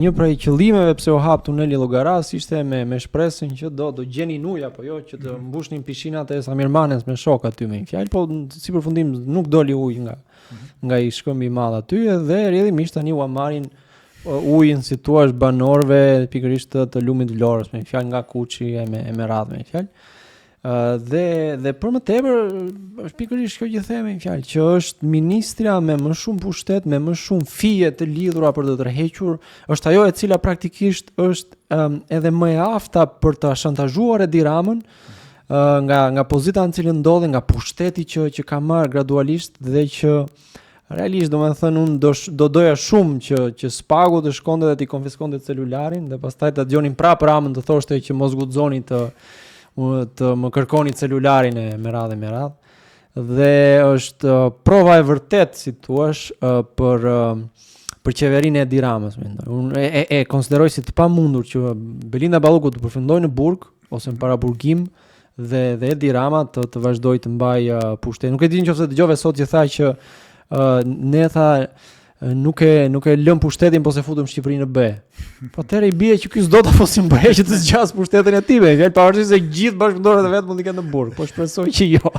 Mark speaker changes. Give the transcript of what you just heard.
Speaker 1: Një prej qëllimeve pse u hap tuneli Llogaras ishte me shpresën që do gjenin ujë apo jo që të mbushnin pishinat e Samirmanes me shok aty me fjalë, po si përfundim nuk doli ujë nga i shkëmbi i madh aty dhe rrjedhimisht tani u marrin ujin si thua banorëve pikërisht të lumit Vlorës me fjalë nga Kuçi e me radhë me fjalë. Dhe për më tepër është pikërisht kjo që them me fjalë që është ministra me më shumë pushtet, me më shumë fije të lidhura për të tërhequr, është ajo e cila praktikisht është edhe më e afta për të shantazhuar Edi Ramën nga pozita në cilën ndodhe, nga pushteti që ka marrë gradualisht dhe që realisht domethënë unë do doja shumë që Spagu të shkonte dhe t'i konfiskonte celularin dhe pastaj ta dëgjonin prapë Ramën të thoshte që mos guxoni të më kërkoni celularin me radhë dhe është prova e vërtet si thua për qeverinë e Edi Ramës mendoj. Unë e konsideroj si të pamundur që Belinda Balluku të përfundojë në burg ose në paraburgim dhe Edi Rama të vazhdojë të mbajë pushtet. Nuk e di nëse dëgjove sot që tha që ne tha nuk e lëm pushtetin po se futëm Shqipërinë në B. Po atëherë i bie që ky s'do ta fosim B që të zgjas pushtetin e tij. Pavarësisht se gjithë bashkëndorët e vet mund të kenë në burg, po shpresoj që jo.